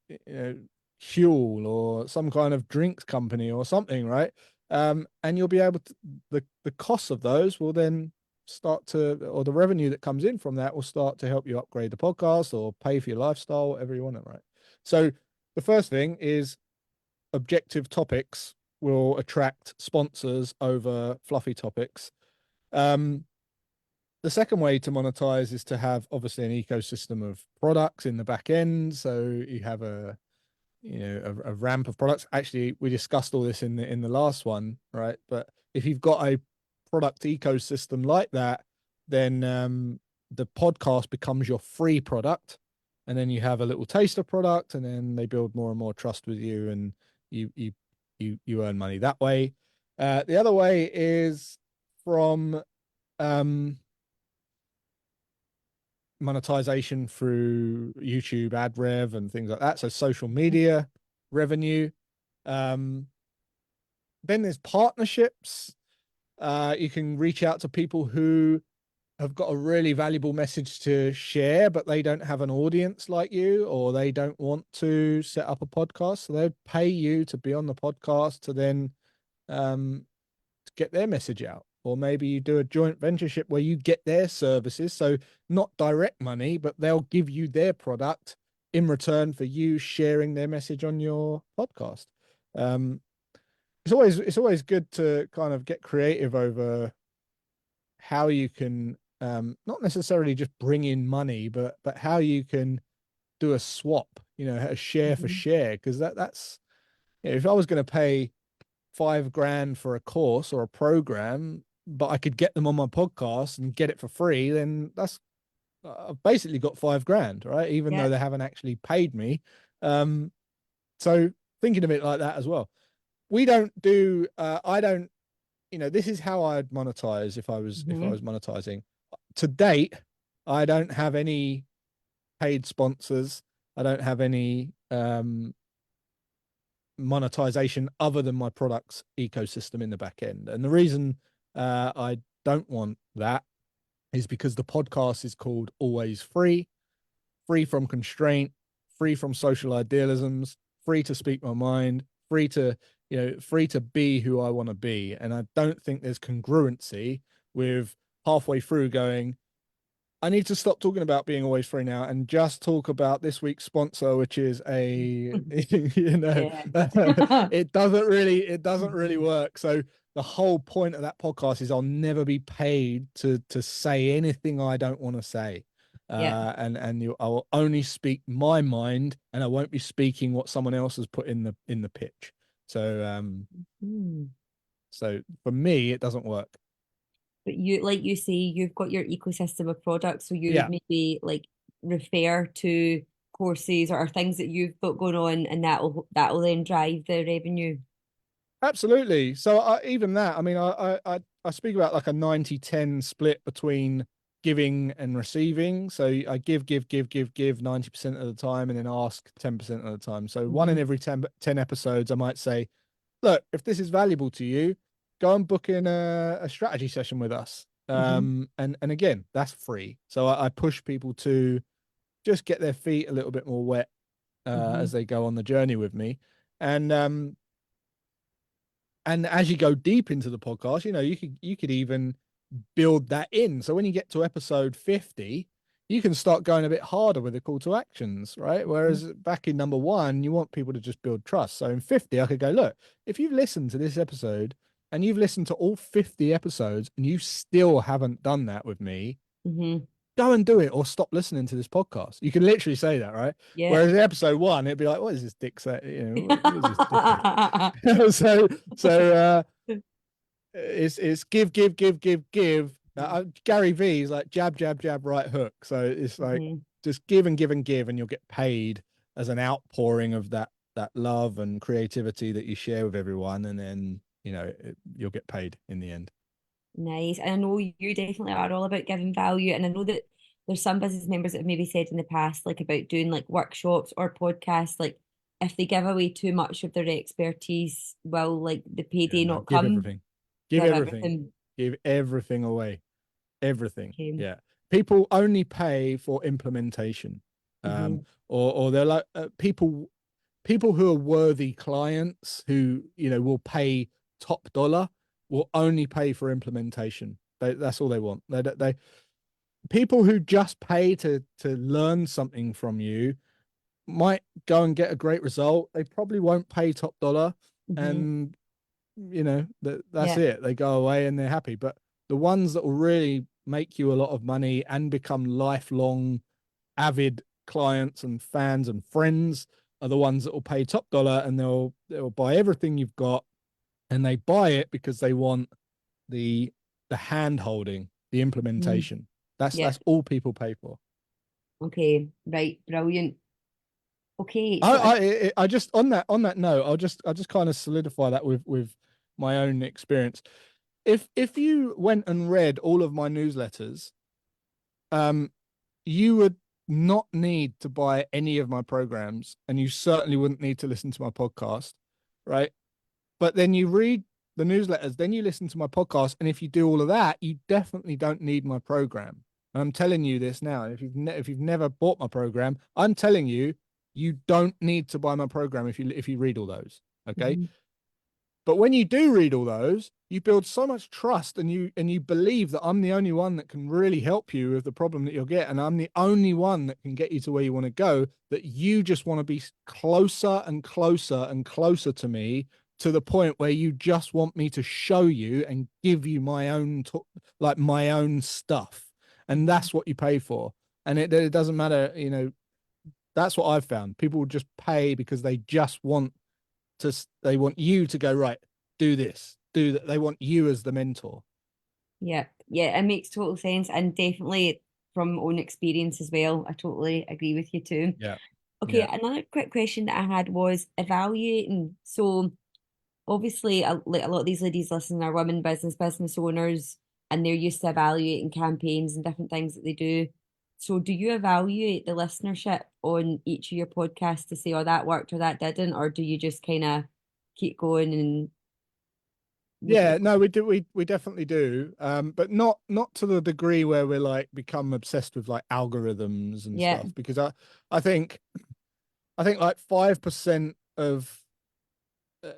Huel or some kind of drinks company or something, right? And you'll be able to, the costs of those will then start to, or the revenue that comes in from that will start to help you upgrade the podcast or pay for your lifestyle, whatever you want it, right? So the first thing is objective topics will attract sponsors over fluffy topics. The second way to monetize is to have obviously an ecosystem of products in the back end. So you have a ramp of products. Actually, we discussed all this in the last one, right? But if you've got a product ecosystem like that, then the podcast becomes your free product, and then you have a little taster product, and then they build more and more trust with you, and you earn money that way. The other way is from monetization through YouTube ad rev and things like that. So social media revenue. Then there's partnerships. You can reach out to people who have got a really valuable message to share, but they don't have an audience like you, or they don't want to set up a podcast. So they'd pay you to be on the podcast to then to get their message out. Or maybe you do a joint ventureship where you get their services. So not direct money, but they'll give you their product in return for you sharing their message on your podcast. It's always good to kind of get creative over how you can not necessarily just bring in money, but how you can do a swap, a share for share, because that's if I was going to pay $5,000 for a course or a program, but I could get them on my podcast and get it for free, then that's I've basically got $5,000, right? Even though Yeah. they haven't actually paid me. So thinking of it like that as well. We don't do I don't, this is how I'd monetize if I was monetizing. To date, I don't have any paid sponsors. I don't have any monetization other than my product's ecosystem in the back end. And the reason I don't want that is because the podcast is called Always Free, free from constraint, free from social idealisms, free to speak my mind, free to, free to be who I want to be. And I don't think there's congruency with halfway through going, I need to stop talking about being always free now and just talk about this week's sponsor, which is a, Yeah. it doesn't really work. So the whole point of that podcast is I'll never be paid to say anything I don't want to say. Yeah. I will only speak my mind, and I won't be speaking what someone else has put in the pitch. So Mm. so for me, it doesn't work. But you, like you say, you've got your ecosystem of products, so you would Yeah. maybe like refer to courses or things that you've got going on, and that'll then drive the revenue. Absolutely. So even that, I mean, I speak about like a 90-10 split between giving and receiving. So I give 90% of the time and then ask 10% of the time. So one in every 10 episodes, I might say, look, if this is valuable to you, go and book in a strategy session with us. And again, that's free. So I push people to just get their feet a little bit more wet as they go on the journey with me. And as you go deep into the podcast, you could even build that in. So when you get to episode 50, you can start going a bit harder with the call to actions, right? Whereas back in number 1, you want people to just build trust. So in 50, I could go, look, if you've listened to this episode and you've listened to all 50 episodes and you still haven't done that with me, go and do it or stop listening to this podcast. You can literally say that, right? Yeah. Whereas in episode 1, it'd be like, what is this dick say? What is this dick? So it's give. Gary V is like jab, jab, jab, right hook. So it's like just give and give and give, and you'll get paid as an outpouring of that love and creativity that you share with everyone, and then you'll get paid in the end. Nice. And I know you definitely are all about giving value. And I know that there's some business members that have maybe said in the past, like about doing like workshops or podcasts, like if they give away too much of their expertise, will like the Yeah, payday no, not give come? everything, give Give everything, everything. give everything away. Everything. Okay. Yeah. People only pay for implementation. Or they're like people who are worthy clients who, will pay top dollar will only pay for implementation. That's all they want. They people who just pay to learn something from you might go and get a great result. They probably won't pay top dollar, Hmm. and that's Yeah. it. They go away and they're happy. But the ones that will really make you a lot of money and become lifelong avid clients and fans and friends are the ones that will pay top dollar, and they'll buy everything you've got, and they buy it because they want the hand holding, the Mhm. implementation. Yeah. That's all people pay for. Okay. Right. Brilliant. Okay. So, I just on that note, I'll just kind of solidify that with my own experience. If you went and read all of my newsletters, um, you would not need to buy any of my programs, and you certainly wouldn't need to listen to my podcast, right? But then you read the newsletters, then you listen to my podcast, and if you do all of that, you definitely don't need my program. And I'm telling you this now. If you've never bought my program, I'm telling you, you don't need to buy my program if you read all those. Okay. mhm. But when you do read all those, you build so much trust, and you believe that I'm the only one that can really help you with the problem that you'll get, and I'm the only one that can get you to where you want to go, that you just want to be closer and closer and closer to me, to the point where you just want me to show you and give you my own like my own stuff. And Mhm. that's what you pay for. And it doesn't matter, that's what I've found. People just pay because they just want they want you to go, right, do this, do that. They want you as the mentor. Yeah. Yeah. It makes total sense. And definitely from own experience as well. I totally agree with you too. Yeah. Okay. Yeah. Another quick question that I had was evaluating. So, obviously, like a lot of these ladies listening are women business owners, and they're used to evaluating campaigns and different things that they do. So, do you evaluate the listenership on each of your podcasts to say, oh, that worked or that didn't? Or do you just kind of keep going and look at Yeah, no, we do. We definitely do. But not to the degree where we're like become obsessed with like algorithms and yeah. stuff. Because I think I think like 5% of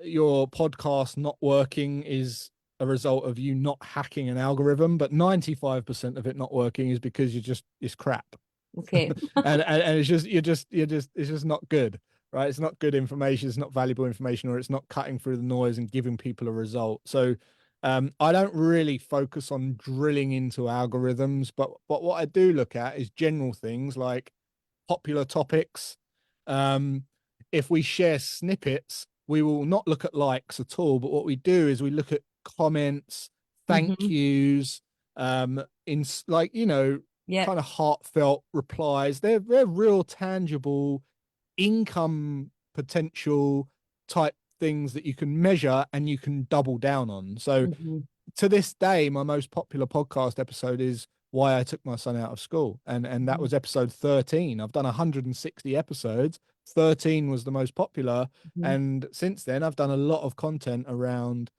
your podcast not working is a result of you not hacking an algorithm, but 95% of it not working is because it's crap. Okay. And it's just it's just not good, right? It's not good information, it's not valuable information, or it's not cutting through the noise and giving people a result. So I don't really focus on drilling into algorithms, but what I do look at is general things like popular topics. um if we share snippets, we will not look at likes at all, but what we do is we look at comments, thank Hmm. yous, in like, Yeah. kind of heartfelt replies. They're real tangible income potential type things that you can measure and you can double down on. So Hmm. to this day, my most popular podcast episode is why I took my son out of school, and that Hmm. was episode 13. I've done 160 episodes. 13 was the most popular, Hmm. and since then I've done a lot of content around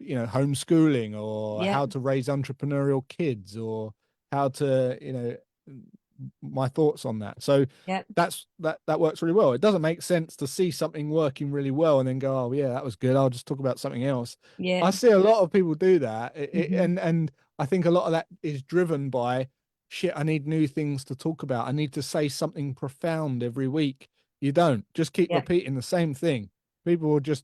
homeschooling, or Yeah. how to raise entrepreneurial kids, or how to my thoughts on that. So Yeah. that works really well. It doesn't make sense to see something working really well and then go, oh yeah, that was good, I'll just talk about something else. Yeah. I see a lot of people do that. Hmm. And I think a lot of that is driven by, shit, I need new things to talk about, I need to say something profound every week. You don't. Just keep Yeah. repeating the same thing. People will just,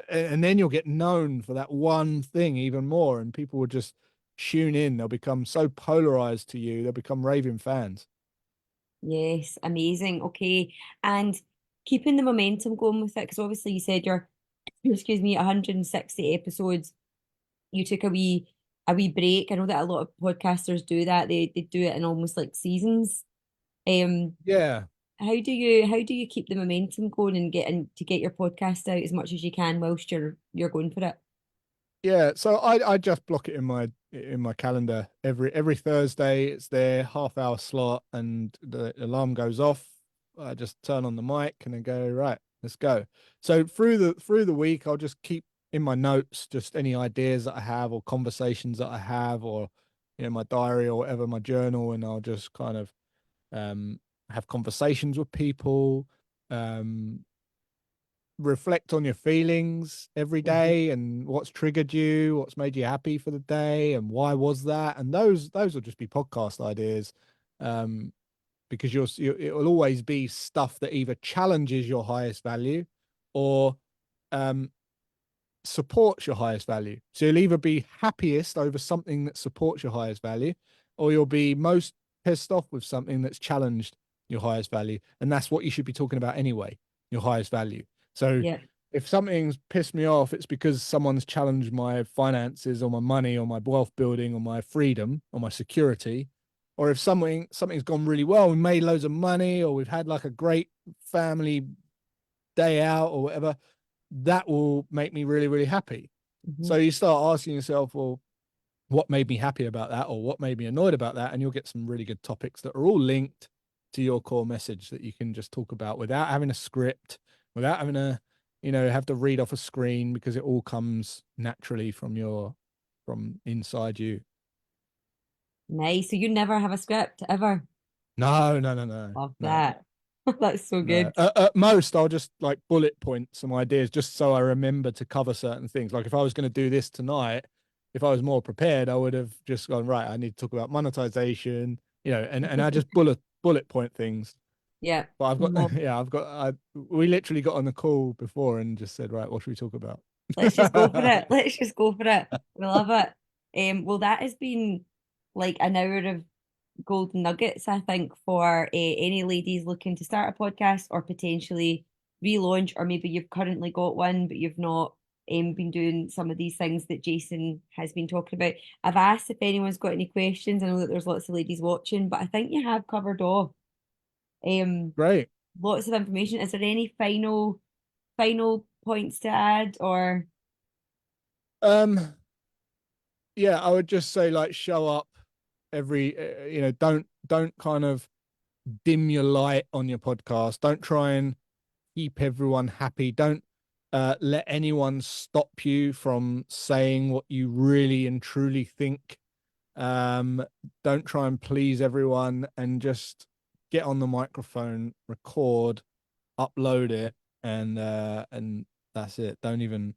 and then you'll get known for that one thing even more, and people will just tune in. They'll become so polarized to you, they'll become raving fans. Yes, amazing. Okay. And keeping the momentum going with it, because obviously you said you're, excuse me, 160 episodes. You took a wee break. I know that a lot of podcasters do that. They do it in almost like seasons. Um, Yeah. how do you keep the momentum going and get your podcast out as much as you can whilst you're going for it? Yeah, so I just block it in my calendar every Thursday. It's their half-hour slot, and the alarm goes off. I just turn on the mic and I go, right, let's go. So through the week, I'll just keep in my notes just any ideas that I have, or conversations that I have, or my diary or whatever, my journal, and I'll just kind of um have conversations with people. Um reflect on your feelings every day and what's triggered you, what's made you happy for the day, and why was that. And those will just be podcast ideas, um, because it will always be stuff that either challenges your highest value or um, supports your highest value. So you'll either be happiest over something that supports your highest value, or you'll be most pissed off with something that's challenged your highest value. And that's what you should be talking about anyway, your highest value. So Yeah. if something's pissed me off, it's because someone's challenged my finances or my money or my wealth building or my freedom or my security. Or if something's gone really well, we made loads of money, or we've had like a great family day out or whatever, that will make me really, really happy. Mm-hmm. So you start asking yourself, well, what made me happy about that, or what made me annoyed about that? And you'll get some really good topics that are all linked to your core message that you can just talk about without having a script, without having to, have to read off a screen, because it all comes naturally from inside you. Nice. So you never have a script ever? No, no, no, no, Love no. that. That's so No, good. at most, I'll just like bullet point some ideas just so I remember to cover certain things. Like if I was going to do this tonight, if I was more prepared, I would have just gone, right, I need to talk about monetization, and I just bullet point things. Yeah. But I've got, Love. yeah, we literally got on the call before and just said, right, what should we talk about? Let's just go for it. Let's just go for it. We love it. Well, that has been like an hour of golden nuggets, I think, for any ladies looking to start a podcast or potentially relaunch, or maybe you've currently got one, but you've not been doing some of these things that Jason has been talking about. I've asked if anyone's got any questions. I know that there's lots of ladies watching, but I think you have covered off um, Great. lots of information. Is there any final points to add, or Um, yeah, I would just say like show up every, don't kind of dim your light on your podcast. Don't try and keep everyone happy. Don't let anyone stop you from saying what you really and truly think. Don't try and please everyone, and just get on the microphone, record, upload it, and that's it. Don't even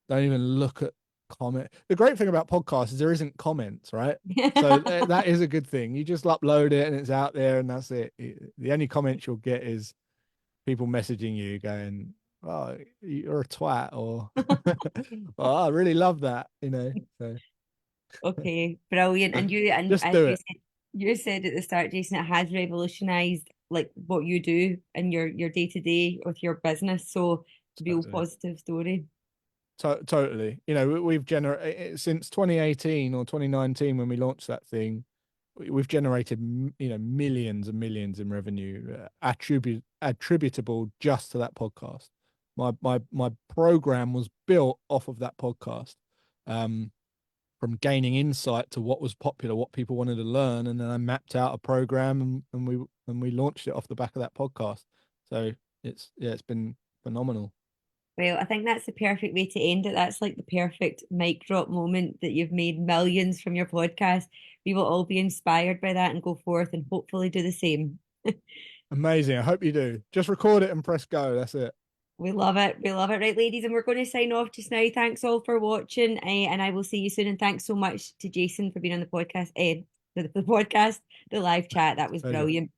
look at comment. The great thing about podcasts is there isn't comments, right? So that is a good thing. You just upload it and it's out there, and that's it. The only comments you'll get is people messaging you going, "Oh, you're a twat," or "Oh, I really love that," So Okay, brilliant. And you and just as do it. you said at the start, Jason, it has revolutionized like what you do and your day to day with your business. So real Totally. positive story. Totally. We've generated since 2018 or 2019 when we launched that thing. We've generated, millions and millions in revenue, attributable just to that podcast. My program was built off of that podcast, um, from gaining insight to what was popular, what people wanted to learn, and then I mapped out a program, and we launched it off the back of that podcast. So it's been phenomenal. Well, I think that's the perfect way to end it. That's like the perfect mic drop moment that you've made millions from your podcast. We will all be inspired by that and go forth and hopefully do the same. Amazing. I hope you do. Just record it and press go. That's it. We love it. We love it. Right, ladies, and we're going to sign off just now. Thanks all for watching, and I will see you soon. And thanks so much to Jason for being on the podcast, the podcast, the live chat. That was Pleasure. brilliant.